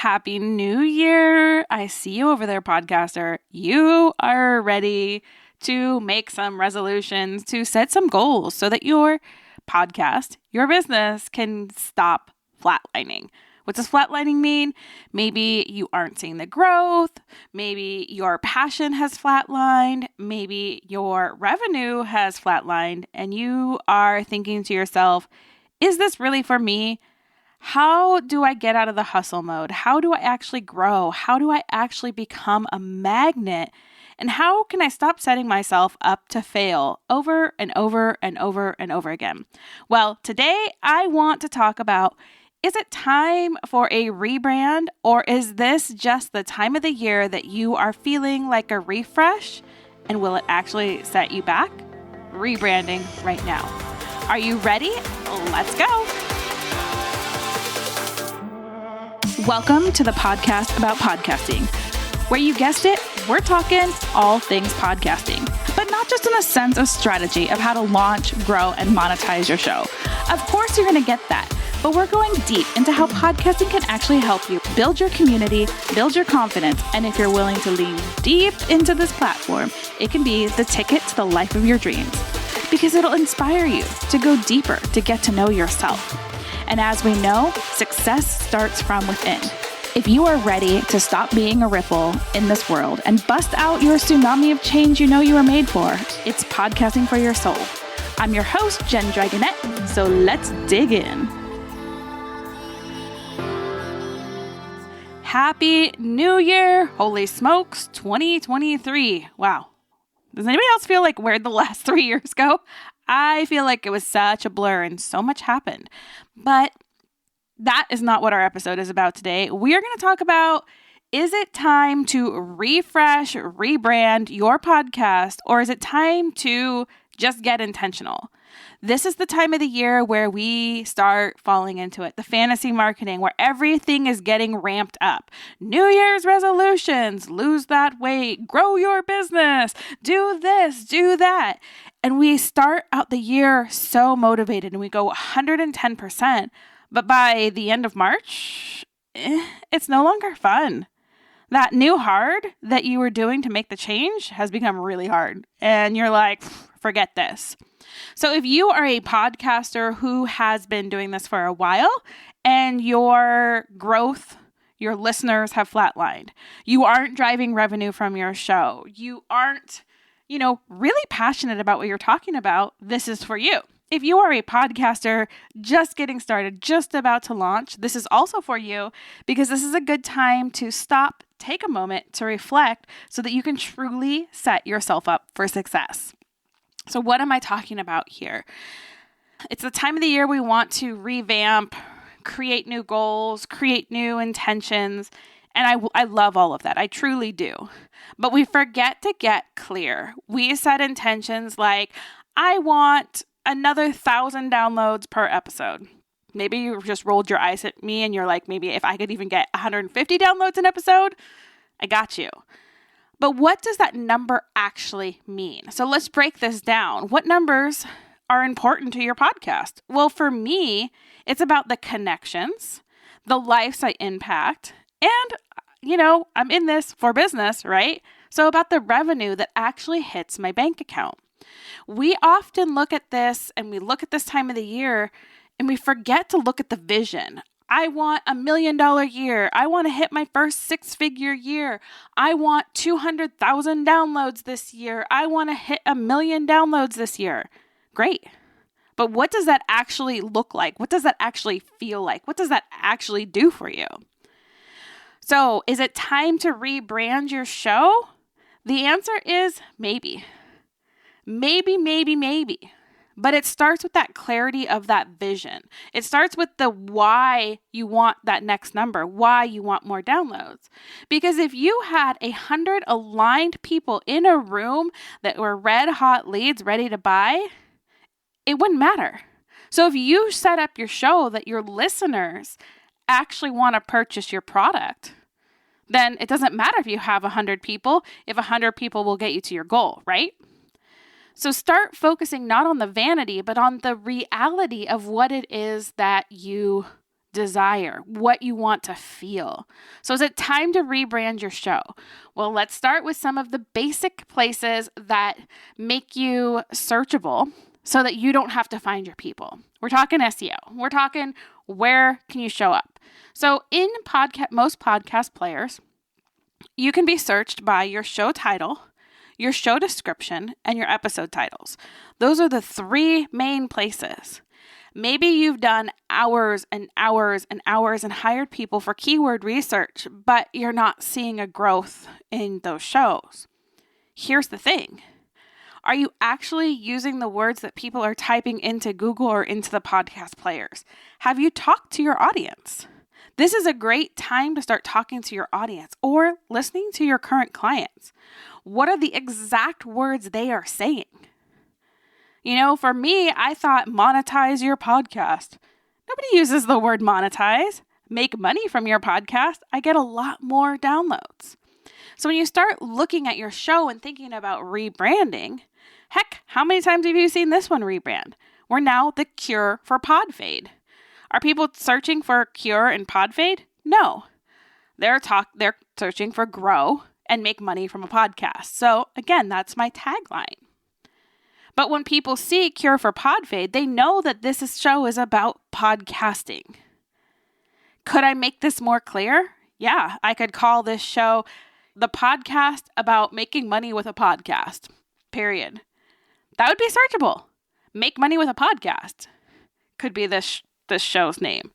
Happy New Year. I see you over there, podcaster. You are ready to make some resolutions, to set some goals so that your podcast, your business can stop flatlining. What does flatlining mean? Maybe you aren't seeing the growth. Maybe your passion has flatlined. Maybe your revenue has flatlined and you are thinking to yourself, is this really for me? How do I get out of the hustle mode? How do I actually grow? How do I actually become a magnet? And how can I stop setting myself up to fail over and over and over and over again? Well, today I want to talk about, is it time for a rebrand, or is this just the time of the year that you are feeling like a refresh? And will it actually set you back? Rebranding right now. Are you ready? Let's go. Welcome to the podcast about podcasting, where you guessed it, we're talking all things podcasting, but not just in a sense of strategy of how to launch, grow, and monetize your show. Of course, you're going to get that, but we're going deep into how podcasting can actually help you build your community, build your confidence, and if you're willing to lean deep into this platform, it can be the ticket to the life of your dreams, because it'll inspire you to go deeper, to get to know yourself. And as we know, success starts from within. If you are ready to stop being a ripple in this world and bust out your tsunami of change you know you were made for, it's podcasting for your soul. I'm your host, Jen Dragonette, so let's dig in. Happy New Year! Holy smokes, 2023. Wow. Does anybody else feel like where'd the last 3 years go? I feel like it was such a blur and so much happened. But that is not what our episode is about today. We are going to talk about, is it time to refresh, rebrand your podcast, or is it time to just get intentional? This is the time of the year where we start falling into it. The fantasy marketing, where everything is getting ramped up. New Year's resolutions, lose that weight, grow your business, do this, do that. And we start out the year so motivated and we go 110%. But by the end of March, it's no longer fun. That new hard that you were doing to make the change has become really hard. And you're like, forget this. So if you are a podcaster who has been doing this for a while and your growth, your listeners have flatlined, you aren't driving revenue from your show, you aren't, really passionate about what you're talking about, this is for you. If you are a podcaster just getting started, just about to launch, this is also for you because this is a good time to stop, take a moment to reflect so that you can truly set yourself up for success. So what am I talking about here? It's the time of the year we want to revamp, create new goals, create new intentions. And I love all of that. I truly do. But we forget to get clear. We set intentions like, I want another 1,000 downloads per episode. Maybe you just rolled your eyes at me and you're like, maybe if I could even get 150 downloads an episode, I got you. But what does that number actually mean? So let's break this down. What numbers are important to your podcast? Well, for me, it's about the connections, the lives I impact, and, I'm in this for business, right? So about the revenue that actually hits my bank account. We often look at this and we look at this time of the year and we forget to look at the vision. I want $1 million year. I want to hit my first 6-figure year. I want 200,000 downloads this year. I want to hit 1 million downloads this year. Great. But what does that actually look like? What does that actually feel like? What does that actually do for you? So is it time to rebrand your show? The answer is maybe. Maybe. But it starts with that clarity of that vision. It starts with the why you want that next number, why you want more downloads. Because if you had 100 aligned people in a room that were red hot leads ready to buy, it wouldn't matter. So if you set up your show that your listeners actually want to purchase your product, then it doesn't matter if you have 100 people, if 100 people will get you to your goal, right? So start focusing not on the vanity, but on the reality of what it is that you desire, what you want to feel. So is it time to rebrand your show? Well, let's start with some of the basic places that make you searchable so that you don't have to find your people. We're talking SEO. We're talking where can you show up? So in most podcast players, you can be searched by your show title, your show description, and your episode titles. Those are the three main places. Maybe you've done hours and hours and hours and hired people for keyword research, but you're not seeing a growth in those shows. Here's the thing. Are you actually using the words that people are typing into Google or into the podcast players? Have you talked to your audience? This is a great time to start talking to your audience or listening to your current clients. What are the exact words they are saying? For me, I thought monetize your podcast. Nobody uses the word monetize. Make money from your podcast. I get a lot more downloads. So when you start looking at your show and thinking about rebranding, heck, how many times have you seen this one rebrand? We're now the cure for pod fade. Are people searching for cure and pod fade? No. They're searching for grow and make money from a podcast. So again, that's my tagline. But when people see cure for pod fade, they know that this show is about podcasting. Could I make this more clear? Yeah, I could call this show the podcast about making money with a podcast, period. That would be searchable. Make money with a podcast could be this show's name.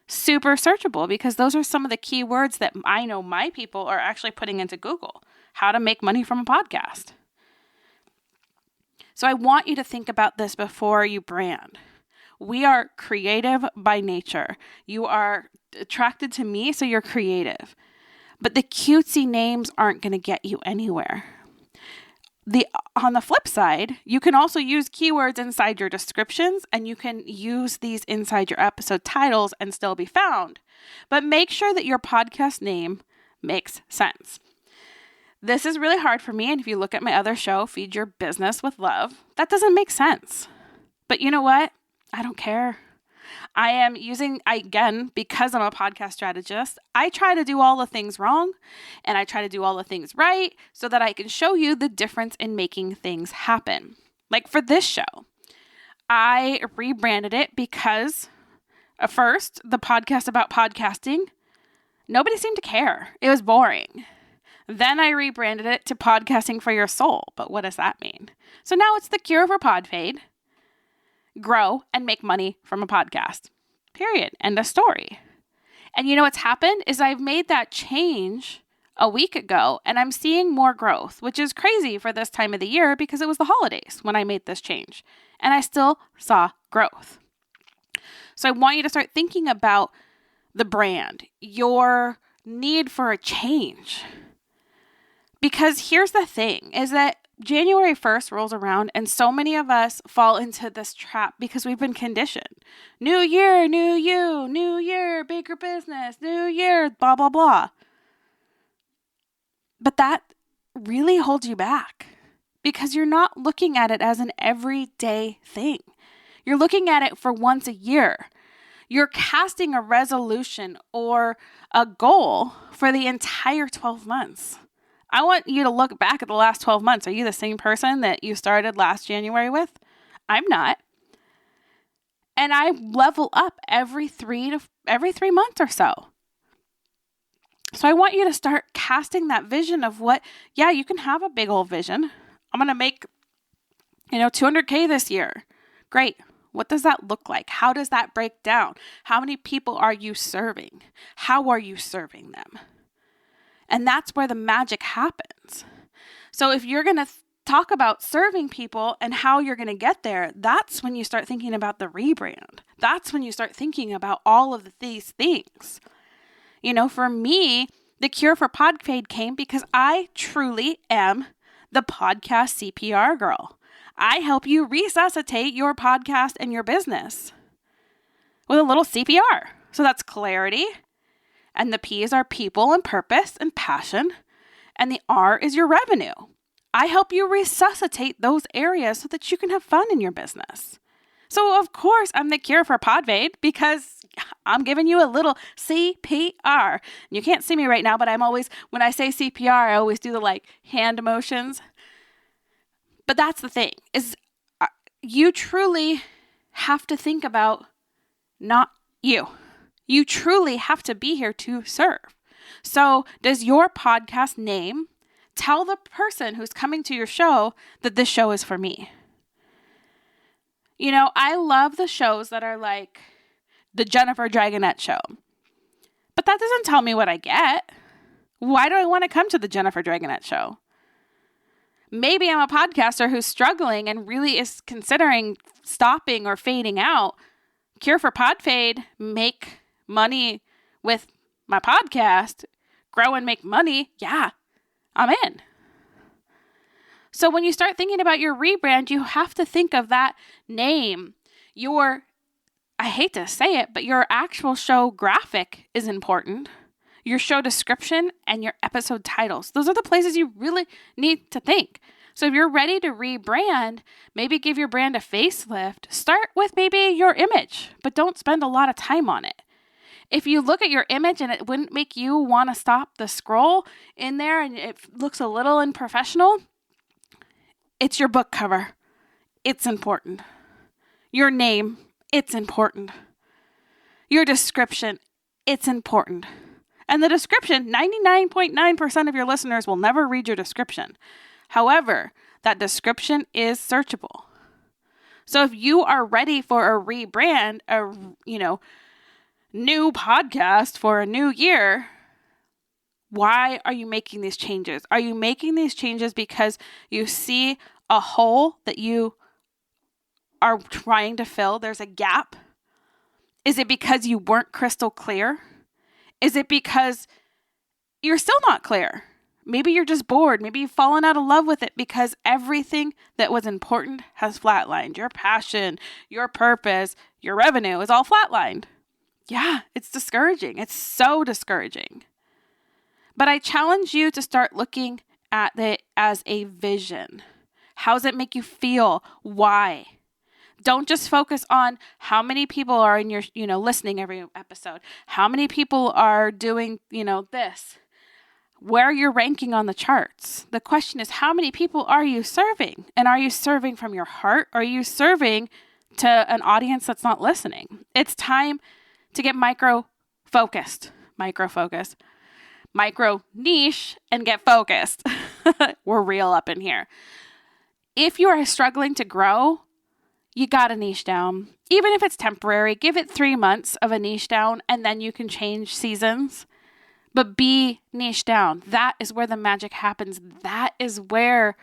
Super searchable because those are some of the key words that I know my people are actually putting into Google. How to make money from a podcast. So I want you to think about this before you brand. We are creative by nature. You are attracted to me, so you're creative. But the cutesy names aren't going to get you anywhere. On the flip side, you can also use keywords inside your descriptions, and you can use these inside your episode titles and still be found. But make sure that your podcast name makes sense. This is really hard for me, and if you look at my other show, Feed Your Business with Love, that doesn't make sense. But you know what? I don't care. I am again, because I'm a podcast strategist, I try to do all the things wrong, and I try to do all the things right so that I can show you the difference in making things happen. Like for this show, I rebranded it because first, the podcast about podcasting, nobody seemed to care. It was boring. Then I rebranded it to Podcasting for Your Soul. But what does that mean? So now it's the cure for pod fade. Grow and make money from a podcast. Period. End of story. And you know what's happened is I've made that change a week ago and I'm seeing more growth, which is crazy for this time of the year because it was the holidays when I made this change. And I still saw growth. So I want you to start thinking about the brand, your need for a change. Because here's the thing, is that January 1st rolls around and so many of us fall into this trap because we've been conditioned. New year, new you, new year, bigger business, new year, blah, blah, blah. But that really holds you back because you're not looking at it as an everyday thing. You're looking at it for once a year. You're casting a resolution or a goal for the entire 12 months. I want you to look back at the last 12 months. Are you the same person that you started last January with? I'm not. And I level up every 3 months or so. So I want you to start casting that vision of you can have a big old vision. I'm going to make, $200K this year. Great. What does that look like? How does that break down? How many people are you serving? How are you serving them? And that's where the magic happens. So if you're going to talk about serving people and how you're going to get there, that's when you start thinking about the rebrand. That's when you start thinking about all of these things. For me, the cure for pod fade came because I truly am the podcast CPR girl. I help you resuscitate your podcast and your business with a little CPR. So that's clarity. And the P's are people and purpose and passion. And the R is your revenue. I help you resuscitate those areas so that you can have fun in your business. So of course, I'm the cure for pod fade because I'm giving you a little CPR. You can't see me right now, but when I say CPR, I always do the hand motions. But that's the thing, is you truly have to think about not you. You truly have to be here to serve. So does your podcast name tell the person who's coming to your show that this show is for me? I love the shows that are like the Jennifer Dragonette show, but that doesn't tell me what I get. Why do I want to come to the Jennifer Dragonette show? Maybe I'm a podcaster who's struggling and really is considering stopping or fading out. Cure for PodFade, make money with my podcast, grow and make money. Yeah, I'm in. So when you start thinking about your rebrand, you have to think of that name. I hate to say it, but your actual show graphic is important. Your show description and your episode titles. Those are the places you really need to think. So if you're ready to rebrand, maybe give your brand a facelift. Start with maybe your image, but don't spend a lot of time on it. If you look at your image and it wouldn't make you want to stop the scroll in there and it looks a little unprofessional, it's your book cover. It's important. Your name, it's important. Your description, it's important. And the description, 99.9% of your listeners will never read your description. However, that description is searchable. So if you are ready for a rebrand, new podcast for a new year, why are you making these changes? Are you making these changes because you see a hole that you are trying to fill? There's a gap. Is it because you weren't crystal clear? Is it because you're still not clear? Maybe you're just bored. Maybe you've fallen out of love with it because everything that was important has flatlined. Your passion, your purpose, your revenue is all flatlined. Yeah, it's discouraging. It's so discouraging. But I challenge you to start looking at it as a vision. How does it make you feel? Why? Don't just focus on how many people are in your, listening every episode. How many people are doing, this. Where you're ranking on the charts. The question is, how many people are you serving? And are you serving from your heart? Or are you serving to an audience that's not listening? It's time to get micro niche, and get focused. We're real up in here. If you are struggling to grow, you got to niche down. Even if it's temporary, give it 3 months of a niche down, and then you can change seasons. But be niche down. That is where the magic happens. That is where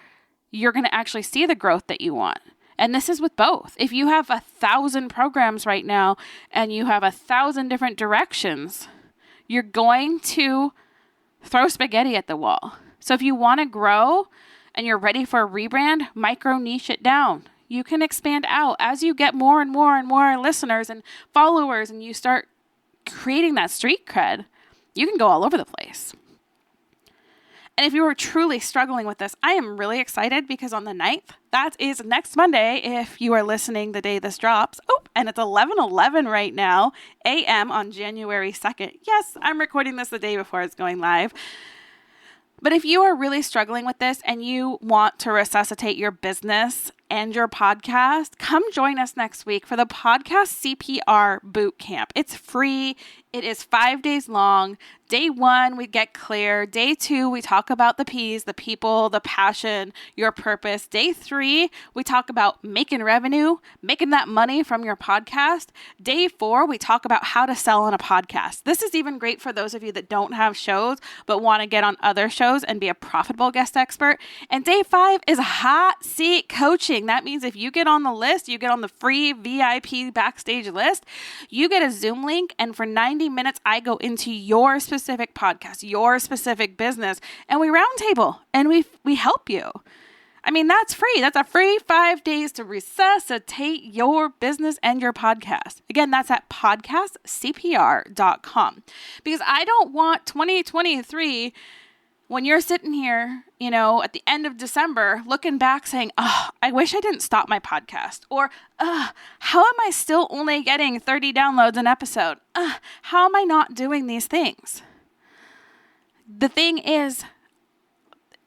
you're going to actually see the growth that you want. And this is with both. If you have 1,000 programs right now and you have 1,000 different directions, you're going to throw spaghetti at the wall. So if you want to grow and you're ready for a rebrand, micro niche it down. You can expand out as you get more and more and more listeners and followers, and you start creating that street cred. You can go all over the place. And if you are truly struggling with this, I am really excited because on the 9th, that is next Monday, if you are listening the day this drops. And it's 11:11 right now, a.m. on January 2nd. Yes, I'm recording this the day before it's going live. But if you are really struggling with this and you want to resuscitate your business and your podcast, come join us next week for the Podcast CPR Bootcamp. It's free. It is 5 days long. Day 1, we get clear. Day 2, we talk about the P's, the people, the passion, your purpose. Day 3, we talk about making revenue, making that money from your podcast. Day 4, we talk about how to sell on a podcast. This is even great for those of you that don't have shows but want to get on other shows and be a profitable guest expert. And day 5 is hot seat coaching. That means if you get on the list, you get on the free VIP backstage list, you get a Zoom link, and for 90 minutes, I go into your specific podcast, your specific business, and we roundtable and we help you. I mean, that's free. That's a free 5 days to resuscitate your business and your podcast. Again, that's at podcastcpr.com, because I don't want 2023 when you're sitting here, at the end of December, looking back saying, oh, I wish I didn't stop my podcast. Or, how am I still only getting 30 downloads an episode? How am I not doing these things? The thing is,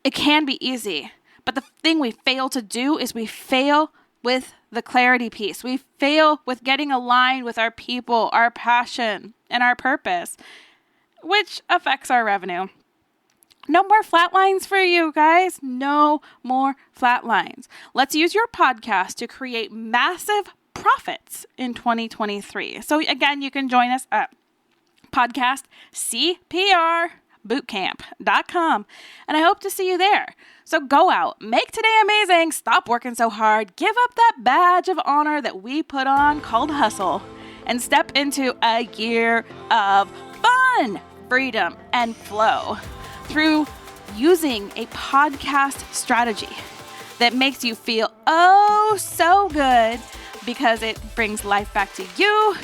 it can be easy. But the thing we fail to do is we fail with the clarity piece. We fail with getting aligned with our people, our passion, and our purpose, which affects our revenue. No more flat lines for you guys. No more flat lines. Let's use your podcast to create massive profits in 2023. So again, you can join us at podcast CPR bootcamp.com. And I hope to see you there. So go out, make today amazing, stop working so hard, give up that badge of honor that we put on called hustle, and step into a year of fun, freedom, and flow through using a podcast strategy that makes you feel oh so good because it brings life back to you,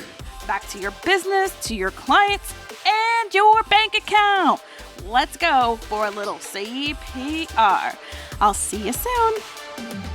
back to your business, to your clients, and your bank account. Let's go for a little CPR. I'll see you soon.